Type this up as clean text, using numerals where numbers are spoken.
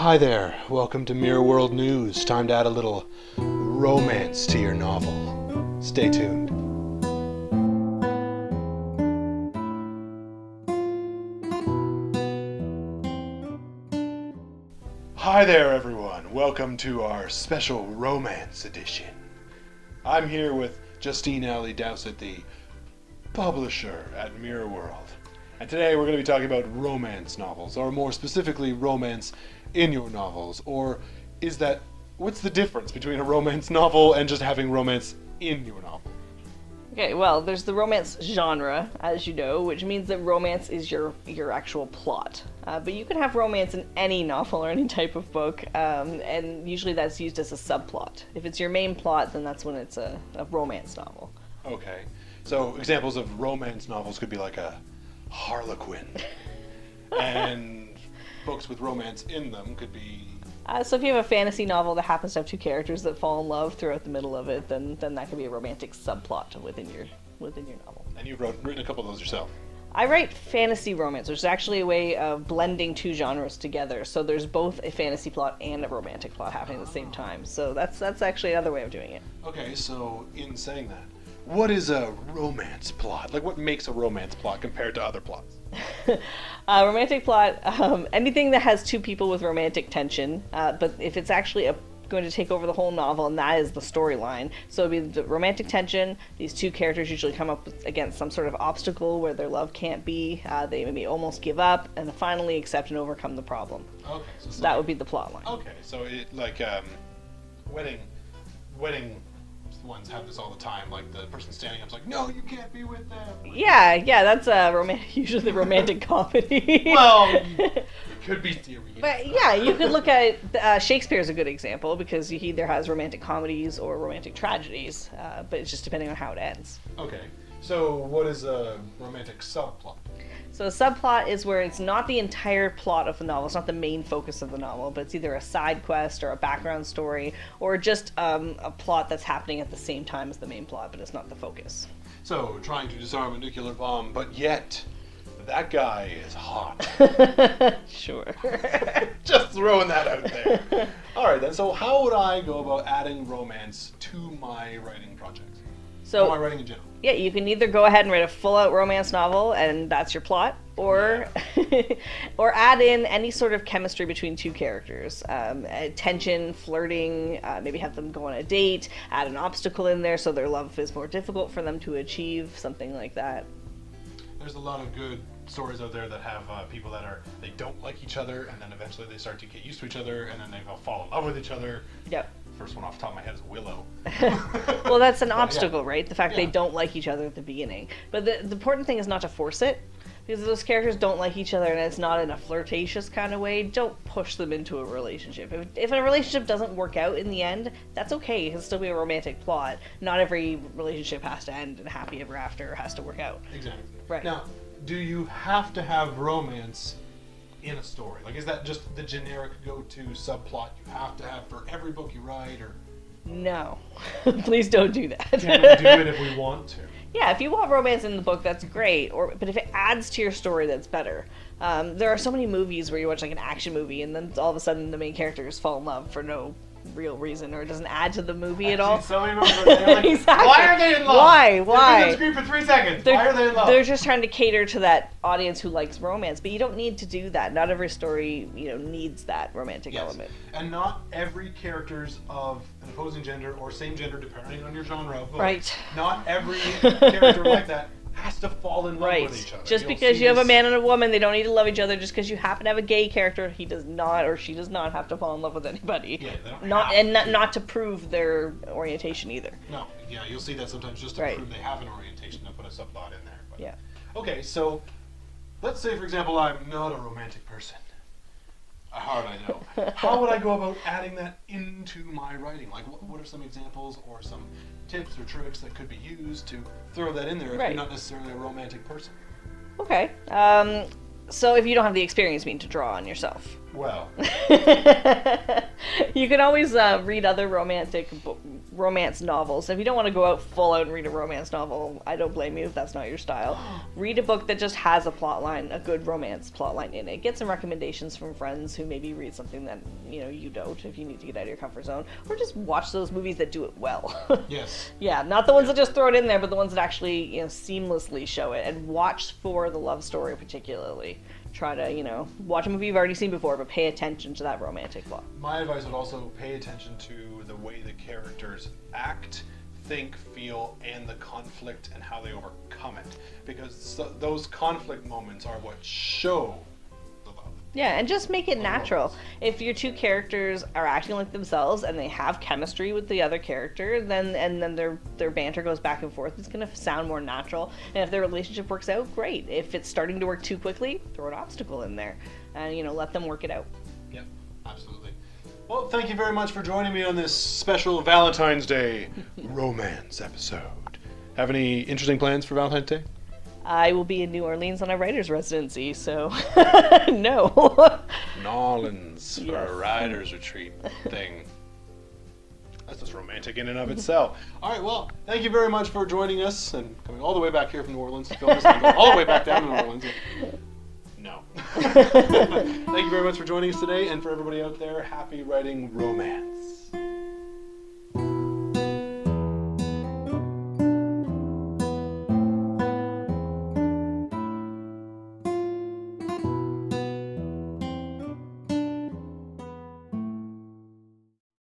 Hi there, welcome to Mirror World News. Time to add a little romance to your novel. Stay tuned. Hi there everyone, welcome to our special romance edition. I'm here with Justine Dowsett, the publisher at Mirror World. And today we're going to be talking about romance novels, or more specifically, romance in your novels. Or what's the difference between a romance novel and just having romance in your novel? Okay, well, there's the romance genre, as you know, which means that romance is your actual plot. But you can have romance in any novel or any type of book, and usually that's used as a subplot. If it's your main plot, then that's when it's a romance novel. Okay, so examples of romance novels could be like a Harlequin, and books with romance in them could be... So if you have a fantasy novel that happens to have two characters that fall in love throughout the middle of it, then that could be a romantic subplot within your novel. And you've written a couple of those yourself. I write fantasy romance, which is actually a way of blending two genres together. So there's both a fantasy plot and a romantic plot happening at the same time. So that's actually another way of doing it. Okay, so in saying that, what is a romance plot? Like, what makes a romance plot compared to other plots? Romantic plot, anything that has two people with romantic tension, but if it's actually going to take over the whole novel, and that is the storyline. So it'd be the romantic tension, these two characters usually come up against some sort of obstacle where their love can't be, they maybe almost give up, and then finally accept and overcome the problem. Okay. So that would be the plot line. Okay, so it, like, wedding ones have this all the time, like the person standing up is like, no, you can't be with them. Yeah, that's usually the romantic comedy. Well, it could be theory. But yeah, you could look at Shakespeare's a good example because he either has romantic comedies or romantic tragedies, but it's just depending on how it ends. Okay, so what is a romantic subplot? So a subplot is where it's not the entire plot of the novel, it's not the main focus of the novel, but it's either a side quest or a background story, or just a plot that's happening at the same time as the main plot, but it's not the focus. So, trying to disarm a nuclear bomb, but yet, that guy is hot. Sure. Just throwing that out there. Alright then, so how would I go about adding romance to my writing project? So, my writing in general? Yeah, you can either go ahead and write a full-out romance novel, and that's your plot, or or add in any sort of chemistry between two characters. Tension, flirting, maybe have them go on a date, add an obstacle in there so their love is more difficult for them to achieve, something like that. There's a lot of good stories out there that have people they don't like each other, and then eventually they start to get used to each other, and then they fall in love with each other. Yep. First one off the top of my head is Willow. Well, that's an obstacle, right? The fact they don't like each other at the beginning. But the important thing is not to force it. Because if those characters don't like each other and it's not in a flirtatious kind of way, don't push them into a relationship. If a relationship doesn't work out in the end, that's okay. It can still be a romantic plot. Not every relationship has to end and happy ever after or has to work out. Exactly. Right. Now, do you have to have romance in a story? Like, is that just the generic go-to subplot you have to have for every book you write, or? No. Please don't do that. Can we do it if we want to? Yeah, if you want romance in the book, that's great. But if it adds to your story, that's better. There are so many movies where you watch like an action movie and then all of a sudden the main characters fall in love for no real reason, or it doesn't add to the movie at all. So many movies where they're like, exactly. Why are they in love? Why? They've been on the screen for 3 seconds. Why are they in love? They're just trying to cater to that audience who likes romance, but you don't need to do that. Not every story, needs that romantic element. And not every character's of an opposing gender or same gender, depending on your genre of book. Right. Not every character like that has to fall in love with each other. Just because you have a man and a woman, they don't need to love each other. Just because you happen to have a gay character, he does not or she does not have to fall in love with anybody. Yeah, they don't not to prove their orientation either. No, yeah, you'll see that sometimes just to prove they have an orientation, to put a subplot in there. But. Yeah. Okay, so let's say, for example, I'm not a romantic person. Hard, I know. How would I go about adding that into my writing? Like, what are some examples or some tips or tricks that could be used to throw that in there if you're not necessarily a romantic person? Okay. So if you don't have the experience, to draw on yourself. Well. You can always read other romantic romance novels. If you don't want to go out full out and read a romance novel, I don't blame you if that's not your style. Read a book that just has a plot line, a good romance plot line in it. Get some recommendations from friends who maybe read something that you don't, if you need to get out of your comfort zone, or just watch those movies that do it well. Yes. Yeah, not the ones that just throw it in there, but the ones that actually seamlessly show it, and watch for the love story particularly. Try to, watch a movie you've already seen before, but pay attention to that romantic plot. My advice would also pay attention to the way the characters act, think, feel, and the conflict and how they overcome it. Because those conflict moments are what show the love. Yeah, and just make it natural. If your two characters are acting like themselves and they have chemistry with the other character, then their banter goes back and forth. It's going to sound more natural. And if their relationship works out, great. If it's starting to work too quickly, throw an obstacle in there and let them work it out. Yep, absolutely. Well, thank you very much for joining me on this special Valentine's Day romance episode. Have any interesting plans for Valentine's Day? I will be in New Orleans on a writer's residency, so no. New Orleans for Yes. a writer's retreat thing. That's just romantic in and of itself. All right, well, thank you very much for joining us and coming all the way back here from New Orleans to film this and going all the way back down to New Orleans. No. Thank you very much for joining us today, and for everybody out there, happy writing romance.